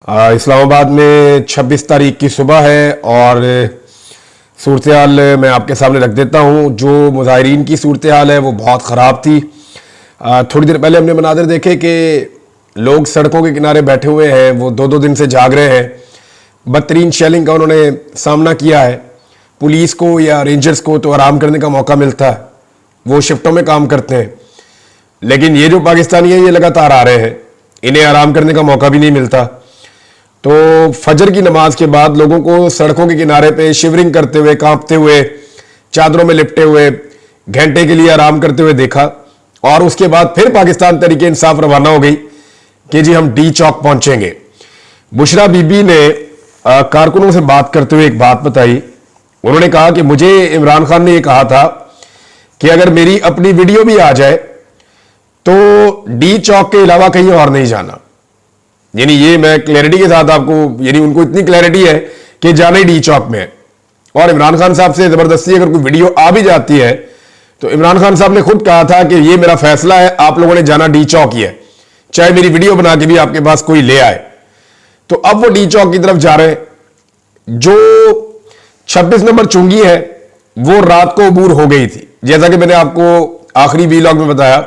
इस्लामाबाद में 26 तारीख की सुबह है और सूरत हाल मैं आपके सामने रख देता हूँ। जो मुजाहिरीन की सूरत हाल है वो बहुत ख़राब थी। थोड़ी देर पहले हमने मनाज़र देखे कि लोग सड़कों के किनारे बैठे हुए हैं, वो दो दो दिन से जाग रहे हैं। बदतरीन शेलिंग का उन्होंने सामना किया है। पुलिस को या रेंजर्स को तो आराम करने का मौका मिलता है, वो शिफ्टों में काम करते हैं, लेकिन ये जो पाकिस्तानी है ये लगातार आ रहे हैं, इन्हें आराम करने का मौका भी नहीं मिलता। तो फजर की नमाज के बाद लोगों को सड़कों के किनारे पे शिवरिंग करते हुए, कांपते हुए, चादरों में लिपटे हुए, घंटे के लिए आराम करते हुए देखा। और उसके बाद फिर पाकिस्तान तहरीक इंसाफ रवाना हो गई कि जी हम डी चौक पहुंचेंगे। बुशरा बीबी ने कारकुनों से बात करते हुए एक बात बताई। उन्होंने कहा कि मुझे इमरान खान ने यह कहा था कि अगर मेरी अपनी वीडियो भी आ जाए तो डी चौक के अलावा कहीं और नहीं जाना। यानी ये मैं क्लैरिटी के साथ आपको, यानी उनको इतनी क्लैरिटी है कि जाना ही डी चौक में है। और इमरान खान साहब से जबरदस्ती अगर कोई वीडियो आ भी जाती है तो इमरान खान साहब ने खुद कहा था कि ये मेरा फैसला है, आप लोगों ने जाना डी चौक ही है, चाहे मेरी वीडियो बना के भी आपके पास कोई ले आए। तो अब वो डी चौक की तरफ जा रहे हैं। जो 26 नंबर चुंगी है वो रात को अबूर हो गई थी, जैसा कि मैंने आपको आखिरी वीलॉग में बताया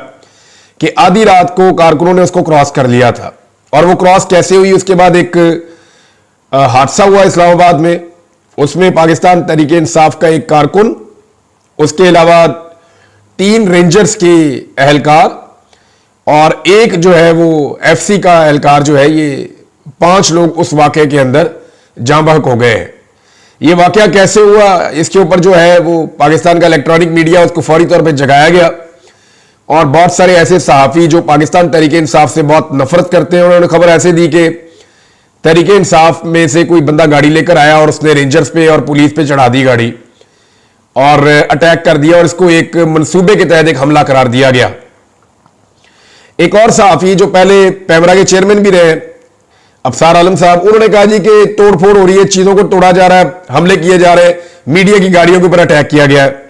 कि आधी रात को कारकुनों ने उसको क्रॉस कर लिया था। और वो क्रॉस कैसे हुई, उसके बाद एक हादसा हुआ इस्लामाबाद में। उसमें पाकिस्तान तहरीक इंसाफ का एक कारकुन, उसके अलावा 3 रेंजर्स के एहलकार और एक जो है वो एफसी का एहलकार जो है, ये 5 लोग उस वाकये के अंदर जाँ बहक हो गए हैं। ये वाकया कैसे हुआ, इसके ऊपर जो है वो पाकिस्तान का इलेक्ट्रॉनिक मीडिया उसको फौरी तौर पर जगाया गया। और बहुत सारे ऐसे सहाफ़ी जो पाकिस्तान तहरीक इंसाफ से बहुत नफरत करते हैं, उन्होंने खबर ऐसे दी कि तहरीक इंसाफ में से कोई बंदा गाड़ी लेकर आया और उसने रेंजर्स पे और पुलिस पे चढ़ा दी गाड़ी और अटैक कर दिया और इसको एक मंसूबे के तहत एक हमला करार दिया गया। एक और सहाफ़ी जो पहले पैमरा के चेयरमैन भी रहे, अफसार आलम साहब, उन्होंने कहा जी कि तोड़फोड़ हो रही है, चीजों को तोड़ा जा रहा है, हमले किए जा रहे हैं, मीडिया की गाड़ियों के ऊपर अटैक किया गया है।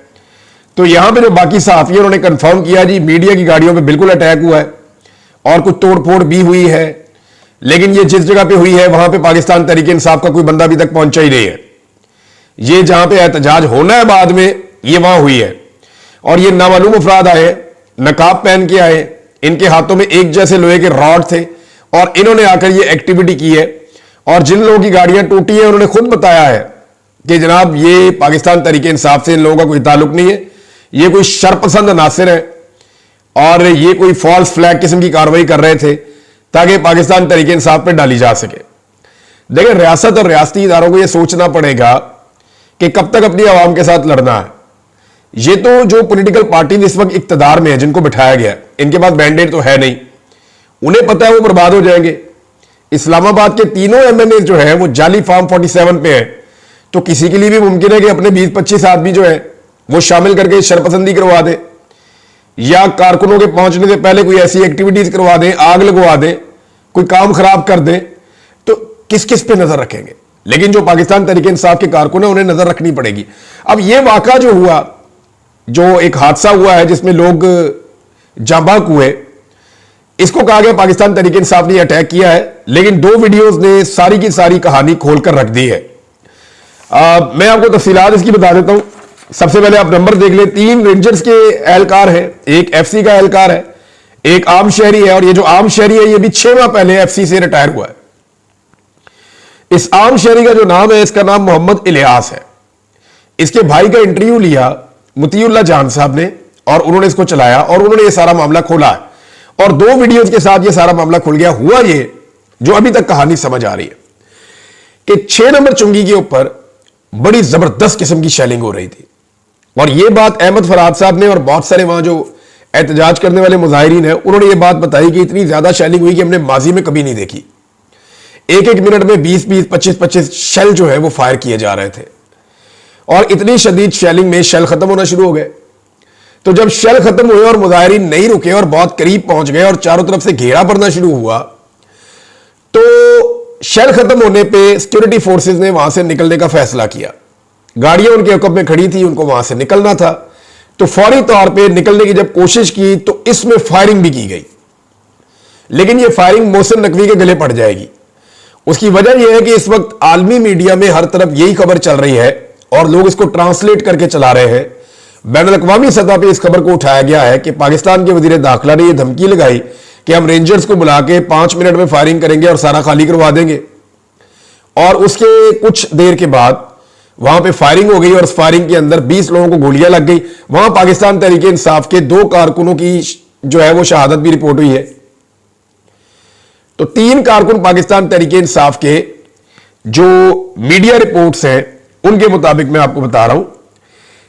तो यहां पे जो बाकी सहाफ़ी उन्होंने कंफर्म किया जी मीडिया की गाड़ियों पे बिल्कुल अटैक हुआ है और कुछ तोड़फोड़ भी हुई है, लेकिन ये जिस जगह पे हुई है वहां पे पाकिस्तान तहरीक इंसाफ का कोई बंदा अभी तक पहुंचा ही नहीं है। ये जहां पे एहतजाज होना है बाद में, ये वहां हुई है। और ये नामालूम अफराद आए, नकाब पहन के आए, इनके हाथों में एक जैसे लोहे के रॉड थे और इन्होंने आकर ये एक्टिविटी की है। और जिन लोगों की गाड़ियां टूटी हैं उन्होंने खुद बताया है कि जनाब ये पाकिस्तान तहरीक इंसाफ से इन लोगों का कोई ताल्लुक नहीं है, ये कोई शरपसंद नासिर है और ये कोई फॉल्स फ्लैग किस्म की कार्रवाई कर रहे थे ताकि पाकिस्तान तहरीक इंसाफ पे डाली जा सके। देखिए, रियासत और रियासती इदारों को यह सोचना पड़ेगा कि कब तक अपनी आवाम के साथ लड़ना है। ये तो जो पॉलिटिकल पार्टी इस वक्त इक्तदार में है, जिनको बिठाया गया है, इनके पास बैंडेड तो है नहीं, उन्हें पता है वो बर्बाद हो जाएंगे। इस्लामाबाद के तीनों एमएनए जो है वो जाली फार्म 47 पे है, तो किसी के लिए भी मुमकिन है कि अपने 20-25 आदमी जो है वो शामिल करके शरपसंदी करवा दे या कारकुनों के पहुंचने से पहले कोई ऐसी एक्टिविटीज करवा दें, आग लगवा दें, कोई काम खराब कर दें, तो किस किस पे नजर रखेंगे। लेकिन जो पाकिस्तान तहरीक इंसाफ के कारकुन है उन्हें नजर रखनी पड़ेगी। अब यह वाकया जो हुआ, जो एक हादसा हुआ है जिसमें लोग जाँ बहक हुए, इसको कहा गया पाकिस्तान तहरीक इंसाफ ने अटैक किया है, लेकिन 2 वीडियोज ने सारी की सारी कहानी खोलकर रख दी है। मैं आपको तफसीलात इसकी बता देता हूं। सबसे पहले आप नंबर देख ले। 3 रेंजर्स के एहलकार है, एक एफसी का एहलकार है, एक आम शहरी है। और ये जो आम शहरी है ये भी 6 माह पहले एफसी से रिटायर हुआ है। इस आम शहरी का जो नाम है, इसका नाम मोहम्मद इलियास है। इसके भाई का इंटरव्यू लिया मुतीउल्लाह जान साहब ने और उन्होंने इसको चलाया और उन्होंने ये सारा मामला खोला है और 2 वीडियोज के साथ ये सारा मामला खुल गया। हुआ ये जो अभी तक कहानी समझ आ रही है कि 6 नंबर चुंगी के ऊपर बड़ी जबरदस्त किस्म की शेलिंग हो रही थी। और यह बात अहमद फराद साहब ने और बहुत सारे वहां जो एहतजाज करने वाले मुजाहिरीन हैं उन्होंने यह बात बताई कि इतनी ज्यादा शेलिंग हुई कि हमने माजी में कभी नहीं देखी। एक मिनट में 20-20, 25-25 शेल जो है वो फायर किए जा रहे थे और इतनी शदीद शेलिंग में शेल खत्म होना शुरू हो गए। तो जब शेल खत्म हुए और मुजाहिरीन नहीं रुके और बहुत करीब पहुंच गए और चारों तरफ से घेरा पड़ना शुरू हुआ, तो शेल खत्म होने पे सिक्योरिटी फोर्सेस ने वहां से निकलने का फैसला किया। गाड़ियां उनके हकम में खड़ी थी, उनको वहां से निकलना था। तो फौरी तौर पे निकलने की जब कोशिश की तो इसमें फायरिंग भी की गई, लेकिन ये फायरिंग मोहसिन नकवी के गले पड़ जाएगी। उसकी वजह यह है कि इस वक्त आलमी मीडिया में हर तरफ यही खबर चल रही है और लोग इसको ट्रांसलेट करके चला रहे हैं। बैनुल-अक़वामी सतह पर इस खबर को उठाया गया है कि पाकिस्तान के वजीर दाखिला ने यह धमकी लगाई कि हम रेंजर्स को बुला के 5 मिनट में फायरिंग करेंगे और सारा खाली करवा देंगे। और उसके कुछ देर के बाद वहां पे फायरिंग हो गई और उस फायरिंग के अंदर 20 लोगों को गोलियां लग गई। वहां पाकिस्तान तहरीके इंसाफ के 2 कारकुनों की जो है वो शहादत भी रिपोर्ट हुई है। तो 3 कारकुन पाकिस्तान तहरीके इंसाफ के जो मीडिया रिपोर्ट्स हैं उनके मुताबिक मैं आपको बता रहा हूं,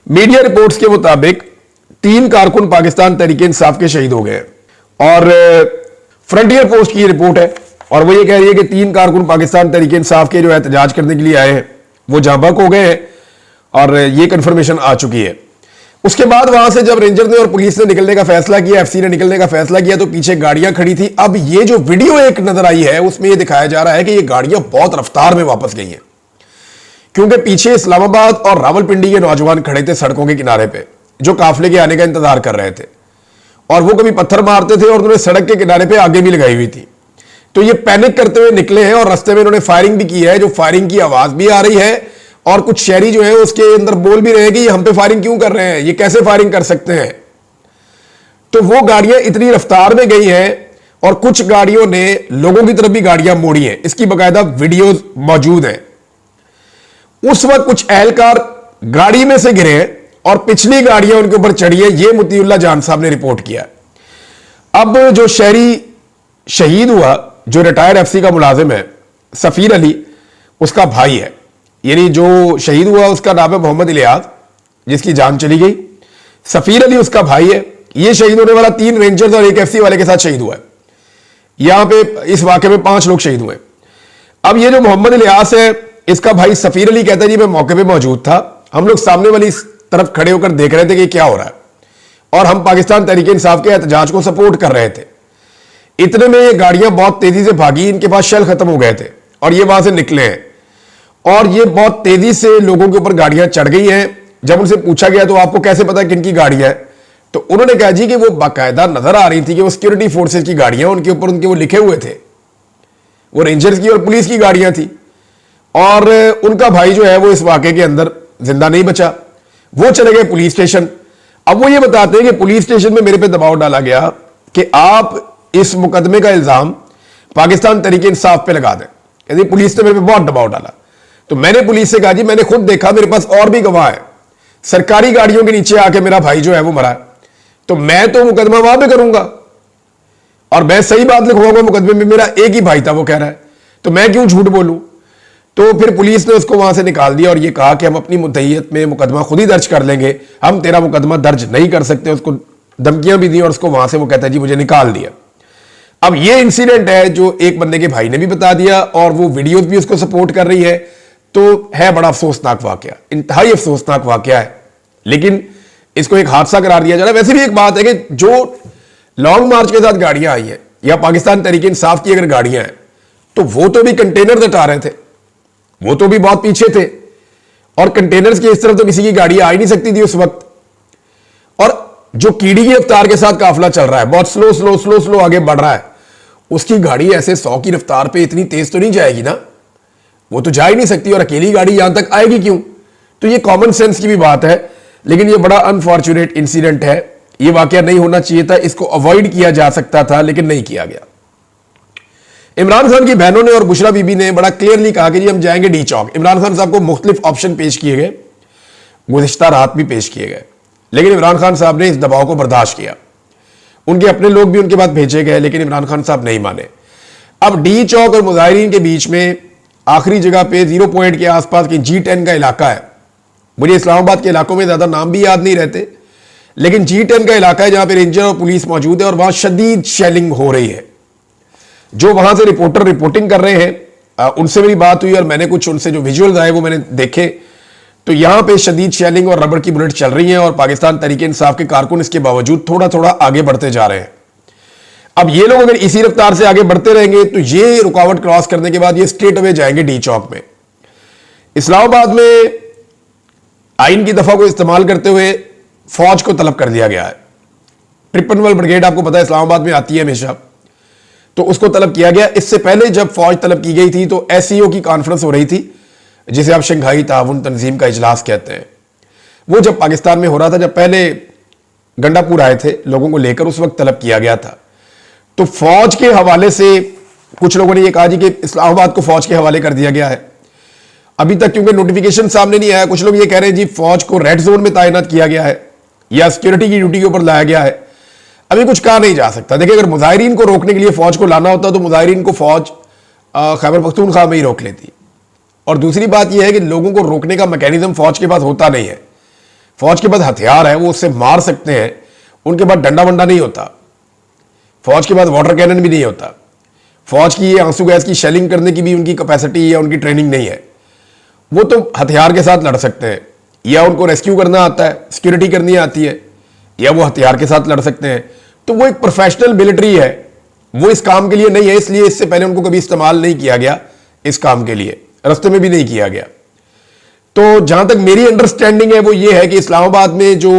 मीडिया रिपोर्ट्स के मुताबिक 3 कारकुन पाकिस्तान तहरीके इंसाफ के शहीद हो गए और फ्रंटियर पोस्ट की रिपोर्ट है और वो ये कह रही है कि 3 कारकुन पाकिस्तान तहरीके इंसाफ के जो एहतजाज करने के लिए आए हैं वो जाँ बहक हो गए हैं और ये कंफर्मेशन आ चुकी है। उसके बाद वहां से जब रेंजर ने और पुलिस ने निकलने का फैसला किया, एफसी ने निकलने का फैसला किया, तो पीछे गाड़ियां खड़ी थी। अब ये जो वीडियो एक नजर आई है उसमें ये दिखाया जा रहा है कि ये गाड़ियां बहुत रफ्तार में वापस गई हैं, क्योंकि पीछे इस्लामाबाद और रावलपिंडी के नौजवान खड़े थे सड़कों के किनारे पे, जो काफिले के आने का इंतजार कर रहे थे और वो कभी पत्थर मारते थे और उन्होंने सड़क के किनारे पे आगे भी लगाई हुई थी। तो ये पैनिक करते हुए निकले हैं और रास्ते में इन्होंने फायरिंग भी की है, जो फायरिंग की आवाज भी आ रही है और कुछ शहरी जो है उसके अंदर बोल भी रहे हैं कि हम पे फायरिंग क्यों कर रहे हैं, ये कैसे फायरिंग कर सकते हैं। तो वो गाड़ियां इतनी रफ्तार में गई हैं और कुछ गाड़ियों ने लोगों की तरफ भी गाड़ियां मोड़ी हैं, इसकी बकायदा वीडियोज मौजूद हैं। उस वक्त कुछ एहलकार गाड़ी में से गिरे हैं और पिछली गाड़ियां उनके ऊपर चढ़ी है, ये मुतीउल्लाह जान साहब ने रिपोर्ट किया। अब जो शहरी शहीद हुआ, जो रिटायर्ड एफसी का मुलाजिम है सफीर अली, उसका भाई है, यानी जो शहीद हुआ उसका नाम है मोहम्मद इलियास, जिसकी जान चली गई। सफीर अली उसका भाई है। ये शहीद होने वाला 3 रेंजर्स और 1 एफसी वाले के साथ शहीद हुआ है। यहां पे इस वाकये में 5 लोग शहीद हुए। अब ये जो मोहम्मद इलियास है, इसका भाई सफीर अली कहता है जी मैं मौके पे मौजूद था, हम लोग सामने वाली तरफ खड़े होकर देख रहे थे कि क्या हो रहा है और हम पाकिस्तान तहरीके इंसाफ के एहतजाज को सपोर्ट कर रहे थे। इतने में ये गाड़ियां बहुत तेजी से भागी, इनके पास शेल खत्म हो गए थे और ये वहां से निकले हैं और ये बहुत तेजी से लोगों के ऊपर गाड़ियां चढ़ गई हैं। जब उनसे पूछा गया तो आपको कैसे पता किनकी गाड़ियां है, तो उन्होंने कहा जी कि वो बाकायदा नजर आ रही थी कि वो सिक्योरिटी फोर्सेस की गाड़ियां, उनके ऊपर उनके वो लिखे हुए थे, वो रेंजर्स की और पुलिस की गाड़ियां थी। और उनका भाई जो है वो इस वाकये के अंदर जिंदा नहीं बचा, वो चले गए पुलिस स्टेशन। अब वो ये बताते हैं कि पुलिस स्टेशन में मेरे पे दबाव डाला गया कि आप इस मुकदमे का इल्जाम पाकिस्तान तहरीके इंसाफ पे लगा दें। यदि पुलिस ने मेरे पे बहुत दबाव डाला तो मैंने पुलिस से कहा जी मैंने खुद देखा, मेरे पास और भी गवाह है, सरकारी गाड़ियों के नीचे आके मेरा भाई जो है वो मरा है, तो मैं तो मुकदमा वहां पे करूंगा और मैं सही बात लिखवाऊंगा मुकदमे में, मेरा एक ही भाई था वो कह रहा है, तो मैं क्यों झूठ बोलूं। तो फिर पुलिस ने उसको वहां से निकाल दिया और ये कहा कि हम अपनी मुद्दईयत में मुकदमा खुद ही दर्ज कर लेंगे, हम तेरा मुकदमा दर्ज नहीं कर सकते। उसको धमकियां भी दी और उसको वहां से वो कहता है जी मुझे निकाल दिया। अब ये इंसिडेंट है जो एक बंदे के भाई ने भी बता दिया और वो वीडियोज भी उसको सपोर्ट कर रही है, तो है बड़ा अफसोसनाक वाकया, इंतहाई अफसोसनाक वाकया है, लेकिन इसको एक हादसा करार दिया जा रहा है। वैसे भी एक बात है कि जो लॉन्ग मार्च के साथ गाड़ियां आई हैं या पाकिस्तान तहरीके इंसाफ की अगर गाड़ियां हैं तो वो तो भी कंटेनर हटा रहे थे, वो तो भी बहुत पीछे थे और कंटेनर्स की इस तरफ तो किसी की गाड़ी आ ही नहीं सकती थी उस वक्त। और जो कीड़ी की रफ्तार के साथ काफिला चल रहा है, बहुत स्लो स्लो स्लो स्लो आगे बढ़ रहा है, उसकी गाड़ी ऐसे 100 की रफ्तार पे इतनी तेज तो नहीं जाएगी ना, वो तो जा ही नहीं सकती और अकेली गाड़ी यहां तक आएगी क्यों। तो ये कॉमन सेंस की भी बात है, लेकिन ये बड़ा अनफॉर्चुनेट इंसिडेंट है, ये वाकया नहीं होना चाहिए था, इसको अवॉइड किया जा सकता था लेकिन नहीं किया गया। इमरान खान की बहनों ने और बुशरा बीबी ने बड़ा क्लियरली कहा कि जी हम जाएंगे डी चौक। इमरान खान साहब को मुख्तलिफ ऑप्शन पेश किए गए, गुज़िश्ता रात भी पेश किए गए, लेकिन इमरान खान साहब ने इस दबाव को बर्दाश्त किया। उनके अपने लोग भी उनके बाद भेजे गए लेकिन इमरान खान साहब नहीं माने। अब डी चौक और मुजाहिरीन के बीच में आखिरी जगह पे 0 पॉइंट के आसपास की G10 का इलाका है। मुझे इस्लामाबाद के इलाकों में ज्यादा नाम भी याद नहीं रहते, लेकिन G10 का इलाका है जहां पे रेंजर और पुलिस मौजूद है और वहां शदीद शेलिंग हो रही है। जो वहां से रिपोर्टर रिपोर्टिंग कर रहे हैं उनसे मेरी बात हुई और मैंने कुछ उनसे जो विजुअल्स आए वो मैंने देखे, तो यहां पे शदीद शेलिंग और रबड़ की बुलेट चल रही हैं और पाकिस्तान तहरीके इंसाफ के कारकुन इसके बावजूद थोड़ा थोड़ा आगे बढ़ते जा रहे हैं। अब ये लोग अगर इसी रफ्तार से आगे बढ़ते रहेंगे तो ये रुकावट क्रॉस करने के बाद ये स्ट्रेट अवे जाएंगे डी चौक में। इस्लामाबाद में आइन की दफा को इस्तेमाल करते हुए फौज को तलब कर दिया गया है। 53 ब्रिगेड आपको पता है इस्लामाबाद में आती है हमेशा, तो उसको तलब किया गया। इससे पहले जब फौज तलब की गई थी तो एससीओ की कॉन्फ्रेंस हो रही थी, जिसे आप शंघाई ताउन तंजीम का इजलास कहते हैं। वो जब पाकिस्तान में हो रहा था, जब पहले गंडापुर आए थे लोगों को लेकर, उस वक्त तलब किया गया था। तो फौज के हवाले से कुछ लोगों ने यह कहा जी कि इस्लामाबाद को फौज के हवाले कर दिया गया है। अभी तक क्योंकि नोटिफिकेशन सामने नहीं आया, कुछ लोग ये कह रहे हैं जी फौज को रेड जोन में तैनात किया गया है या सिक्योरिटी की ड्यूटी के ऊपर लाया गया है। अभी कुछ कहा नहीं जा सकता। देखिए, अगर मुजाहिरीन को रोकने के लिए फौज को लाना होता तो मुजाहिरीन को फौज खैबर पख्तूनख्वा में ही रोक लेती। और दूसरी बात यह है कि लोगों को रोकने का मैकेनिज्म फौज के पास होता नहीं है। फौज के पास हथियार है, वो उससे मार सकते हैं, उनके पास डंडा वंडा नहीं होता, फौज के पास वाटर कैनन भी नहीं होता, फौज की ये आंसू गैस की शेलिंग करने की भी उनकी कैपेसिटी या उनकी ट्रेनिंग नहीं है। वो तो हथियार के साथ लड़ सकते हैं, या उनको रेस्क्यू करना आता है, सिक्योरिटी करनी आती है, या वो हथियार के साथ लड़ सकते हैं। तो वो एक प्रोफेशनल मिलिट्री है, वो इस काम के लिए नहीं है, इसलिए इससे पहले उनको कभी इस्तेमाल नहीं किया गया इस काम के लिए, रास्ते में भी नहीं किया गया। तो जहां तक मेरी अंडरस्टैंडिंग है वो ये है कि इस्लामाबाद में जो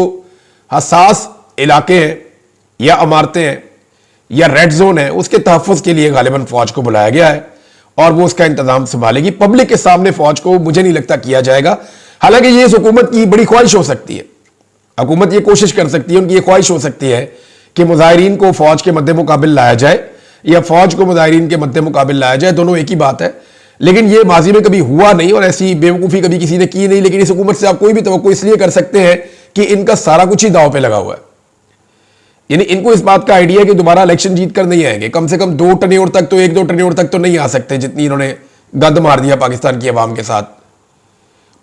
हसास इलाके हैं या इमारतें हैं या रेड जोन है, उसके तहफ़्फ़ुज़ के लिए गालिबन फौज को बुलाया गया है और वो उसका इंतजाम संभालेगी। पब्लिक के सामने फौज को मुझे नहीं लगता किया जाएगा। हालांकि ये इस हुकूमत की बड़ी ख्वाहिश हो सकती है, हुकूमत ये कोशिश कर सकती है, उनकी ये ख्वाहिश हो सकती है कि मुजाहिरीन को फौज के मद्दे मुकाबिल लाया जाए या फौज को मुजाहिरीन के मद्दे मुकाबिल लाया जाए, दोनों एक ही बात है। लेकिन ये माजी में कभी हुआ नहीं और ऐसी बेवकूफ़ी कभी किसी ने की नहीं। लेकिन इस हुकूमत से आप कोई भी तवक्को इसलिए कर सकते हैं कि इनका सारा कुछ ही दांव पे लगा हुआ है। यानी इनको इस बात का आइडिया है कि दोबारा इलेक्शन जीत कर नहीं आएंगे, कम से कम 2 टर्न्योर तक तो 1-2 टर्न्योर तक तो नहीं आ सकते, जितनी इन्होंने गंद मार दिया पाकिस्तान की आवाम के साथ।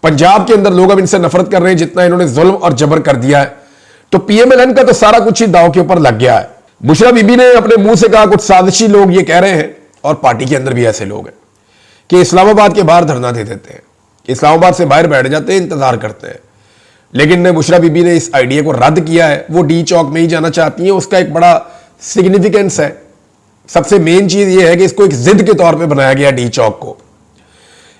पंजाब के अंदर लोग अब इनसे नफरत कर रहे हैं, जितना इन्होंने जुल्म और जबर कर दिया है। तो पीएमएलएन का तो सारा कुछ ही दांव के ऊपर लग गया है। बुशरा बीबी ने अपने मुंह से कहा, कुछ साजिशी लोग ये कह रहे हैं, और पार्टी के अंदर भी ऐसे लोग हैं कि इस्लामाबाद के बाहर धरना दे देते हैं, इस्लामाबाद से बाहर बैठ जाते हैं, इंतजार करते हैं। लेकिन बुशरा बीबी ने इस आइडिया को रद्द किया है, वो डी चौक में ही जाना चाहती हैं। उसका एक बड़ा सिग्निफिकेंस है। सबसे मेन चीज ये है कि इसको एक जिद के तौर पे बनाया गया डी चौक को।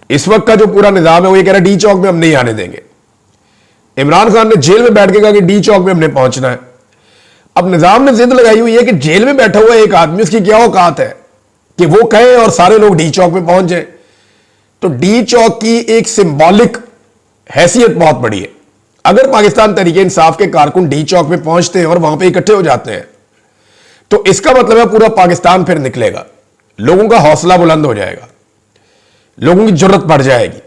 इस वक्त का जो पूरा निजाम है वो ये कह रहा है डी चौक में हम नहीं आने देंगे। इमरान खान ने जेल में बैठ के कहा कि डी चौक में हमने पहुंचना है। अब निजाम ने जिद लगाई हुई है कि जेल में बैठा हुआ एक आदमी, उसकी क्या औकात है कि वो कहे और सारे लोग डी चौक में पहुंच जाए। तो डी चौक की एक सिंबॉलिक हैसियत बहुत बड़ी है। अगर पाकिस्तान तहरीक इंसाफ के कारकुन डी चौक में पहुंचते हैं और वहां पे इकट्ठे हो जाते हैं, तो इसका मतलब है पूरा पाकिस्तान फिर निकलेगा, लोगों का हौसला बुलंद हो जाएगा, लोगों की जरूरत बढ़ जाएगी,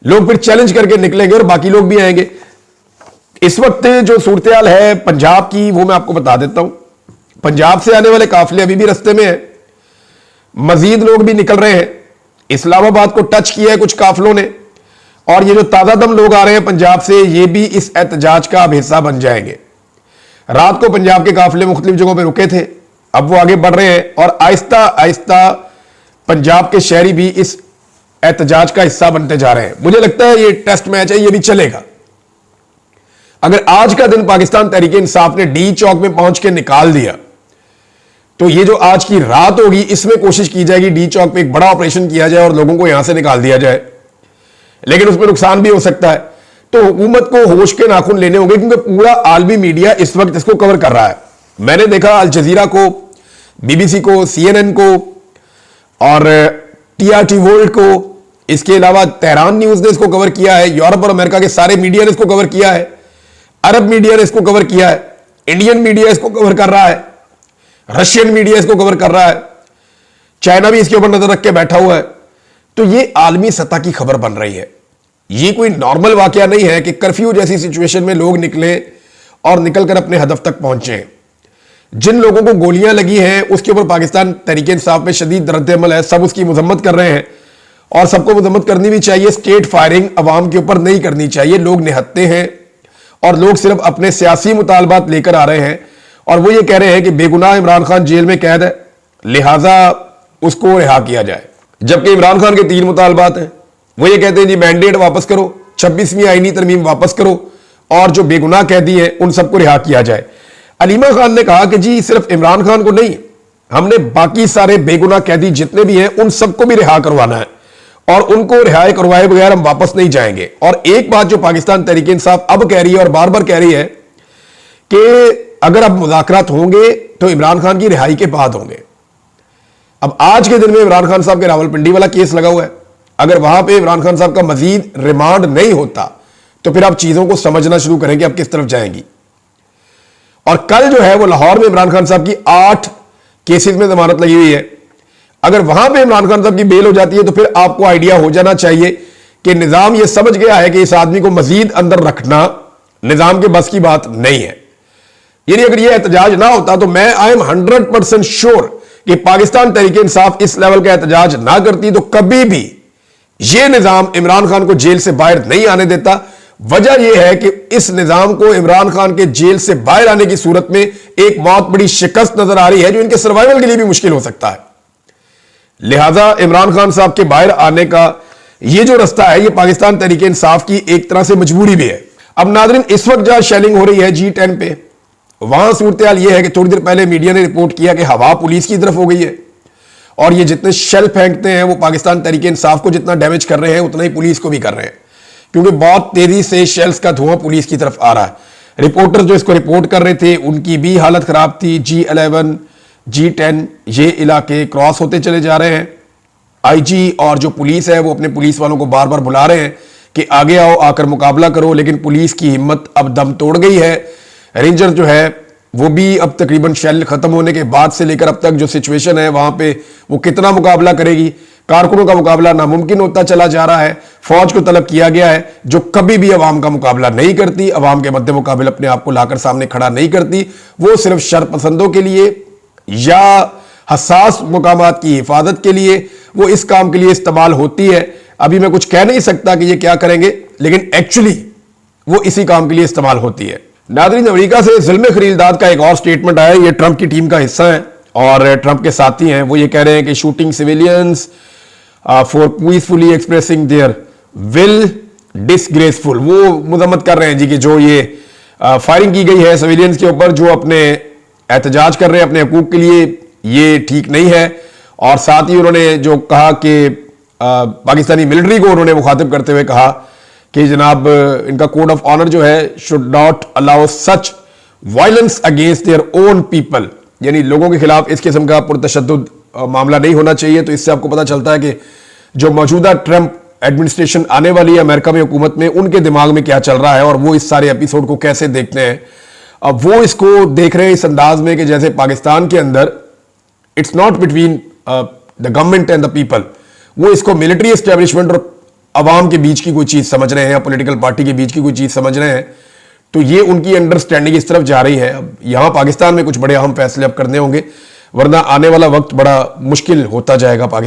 लोग फिर चैलेंज करके निकलेंगे और बाकी लोग भी आएंगे। इस वक्त जो सूरत हाल है पंजाब की, वो मैं आपको बता देता हूं। पंजाब से आने वाले काफिले अभी भी रस्ते में है, मजीद लोग भी निकल रहे हैं। इस्लामाबाद को टच किया है कुछ काफिलों ने, और ये जो ताजा दम लोग आ रहे हैं पंजाब से, ये भी इस एहतजाज का अब हिस्सा बन जाएंगे। रात को पंजाब के काफिले मुख्तलिफ जगहों पर रुके थे, अब वो आगे बढ़ रहे हैं और आहिस्ता आहिस्ता पंजाब के शहरी भी इस एहतजाज का हिस्सा बनते जा रहे हैं। मुझे लगता है ये टेस्ट मैच है, ये भी चलेगा। अगर आज का दिन पाकिस्तान तहरीक इंसाफ ने डी चौक में पहुंच के निकाल दिया, तो ये जो आज की रात होगी इसमें कोशिश की जाएगी डी चौक पे एक बड़ा ऑपरेशन किया जाए और लोगों को यहां से निकाल दिया जाए। लेकिन उसमें नुकसान भी हो सकता है। तो हुकूमत को होश के नाखून लेने होंगे, क्योंकि पूरा आलमी मीडिया इस वक्त इसको कवर कर रहा है। मैंने देखा अल जजीरा को, बीबीसी को, CNN को और TRT वर्ल्ड को, इसके अलावा तेहरान न्यूज ने इसको कवर किया है, यूरोप और अमेरिका के सारे मीडिया ने इसको कवर किया है, अरब मीडिया ने इसको कवर किया है, इंडियन मीडिया इसको कवर कर रहा है, रशियन मीडिया इसको कवर कर रहा है, चाइना भी इसके ऊपर नजर रख के बैठा हुआ है। तो ये आलमी सतह की खबर बन रही है। ये कोई नॉर्मल वाकया नहीं है कि कर्फ्यू जैसी सिचुएशन में लोग निकले और निकलकर अपने हदफ तक पहुंचे। जिन लोगों को गोलियां लगी हैं उसके ऊपर पाकिस्तान तहरीक इंसाफ में शदीद रद्द-ए-अमल है, सब उसकी मजम्मत कर रहे हैं और सबको मजम्मत करनी भी चाहिए। स्टेट फायरिंग अवाम के ऊपर नहीं करनी चाहिए। लोग निहत्ते हैं और लोग सिर्फ अपने सियासी मुतालबात लेकर आ रहे हैं और वो ये कह रहे हैं कि बेगुनाह इमरान खान जेल में कैद है, लिहाजा उसको रिहा किया जाए। जबकि इमरान खान के 3 मुतालबात हैं। वो ये कहते हैं जी मैंडेट वापस करो, 26वीं आईनी तरमीम वापस करो और जो बेगुनाह कैदी हैं उन सबको रिहा किया जाए। अलीमा खान ने कहा कि जी सिर्फ इमरान खान को नहीं, हमने बाकी सारे बेगुनाह कैदी जितने भी हैं उन सबको भी रिहा करवाना है और उनको रिहाई करवाए बगैर हम वापस नहीं जाएंगे। और एक बात जो पाकिस्तान तहरीक इंसाफ अब कह रही है और बार बार कह रही है कि अगर अब मुज़ाकरात होंगे तो इमरान खान की रिहाई के बाद होंगे। अब आज के दिन में इमरान खान साहब के रावलपिंडी वाला केस लगा हुआ है, अगर वहां पे इमरान खान साहब का मजीद रिमांड नहीं होता तो फिर आप चीजों को समझना शुरू करें कि अब किस तरफ जाएंगी। और कल जो है वो लाहौर में इमरान खान साहब की 8 केसेस में जमानत लगी हुई है। अगर वहां पे इमरान खान साहब की बेल हो जाती है तो फिर आपको आइडिया हो जाना चाहिए कि निजाम ये समझ गया है कि इस आदमी को मजीद अंदर रखना निजाम के बस की बात नहीं है। यानी अगर यह एहतजाज ना होता तो मैं आई एम 100% श्योर कि पाकिस्तान तहरीक इंसाफ इस लेवल का एहतजाज ना करती तो कभी भी यह निजाम इमरान खान को जेल से बाहर नहीं आने देता। वजह यह है कि इस निजाम को इमरान खान के जेल से बाहर आने की सूरत में एक बहुत बड़ी शिकस्त नजर आ रही है जो इनके सर्वाइवल के लिए भी मुश्किल हो सकता है। लिहाजा इमरान खान साहब के बाहर आने का यह जो रास्ता है, यह पाकिस्तान तहरीक इंसाफ की एक तरह से मजबूरी भी है। अब नाज़रीन, इस वक्त जहां शेलिंग हो रही है G10 पे, वहां सूरत हाल यह है कि थोड़ी देर पहले मीडिया ने रिपोर्ट किया कि हवा पुलिस की तरफ हो गई है और ये जितने शेल फेंकते हैं वो पाकिस्तान तहरीक इंसाफ को जितना डैमेज कर रहे हैं उतना ही पुलिस को भी कर रहे हैं, क्योंकि बहुत तेजी से शेल्स का धुआं पुलिस की तरफ आ रहा है। रिपोर्टर्स जो इसको रिपोर्ट कर रहे थे उनकी भी हालत खराब थी। G11 G10 ये इलाके क्रॉस होते चले जा रहे हैं। IG और जो पुलिस है वो अपने पुलिस वालों को बार बार बुला रहे हैं कि आगे आओ, आकर मुकाबला करो, लेकिन पुलिस की हिम्मत अब दम तोड़ गई है। रेंजर जो है वो भी अब तकरीबन शेल खत्म होने के बाद से लेकर अब तक जो सिचुएशन है वहां पे वो कितना मुकाबला करेगी, कारकुनों का मुकाबला नामुमकिन होता चला जा रहा है। फौज को तलब किया गया है जो कभी भी अवाम का मुकाबला नहीं करती, अवाम के मद्दे मुकाबले अपने आप को लाकर सामने खड़ा नहीं करती, वो सिर्फ शरपसंदों के लिए या हसास मुकामात की हिफाजत के लिए वो इस काम के लिए इस्तेमाल होती है। अभी मैं कुछ कह नहीं सकता कि ये क्या करेंगे, लेकिन एक्चुअली वो इसी काम के लिए इस्तेमाल होती है। नाज़रीन, अमेरिका से जुल्म खलीलदाद का एक और स्टेटमेंट आया। ये ट्रंप की टीम का हिस्सा है और ट्रंप के साथी हैं। वो ये कह रहे हैं कि shooting civilians for peacefully expressing there will disgraceful. वो मजम्मत कर रहे हैं जी कि जो ये फायरिंग की गई है सिविलियंस के ऊपर जो अपने एहतजाज कर रहे हैं अपने हकूक के लिए, ये ठीक नहीं है। और साथ ही उन्होंने जो कहा कि पाकिस्तानी मिलिट्री को उन्होंने मुखातिब करते हुए कहा कि जनाब इनका कोड ऑफ ऑनर जो है should not allow such violence against their own people, यानी लोगों के खिलाफ इस किस्म का पुरतशद्दुद मामला नहीं होना चाहिए। तो इससे आपको पता चलता है कि जो मौजूदा ट्रंप एडमिनिस्ट्रेशन आने वाली है अमेरिका में हुकूमत में, उनके दिमाग में क्या चल रहा है और वो इस सारे एपिसोड को कैसे देखते हैं। अब वो इसको देख रहे हैं इस अंदाज में कि जैसे पाकिस्तान के अंदर it's not between the government and the people, वो इसको मिलिट्री एस्टेब्लिशमेंट और अवाम के बीच की कोई चीज समझ रहे हैं या पॉलिटिकल पार्टी के बीच की कोई चीज समझ रहे हैं। तो ये उनकी अंडरस्टैंडिंग इस तरफ जा रही है। अब यहां पाकिस्तान में कुछ बड़े अहम फैसले अब करने होंगे, वरना आने वाला वक्त बड़ा मुश्किल होता जाएगा पाकिस्तान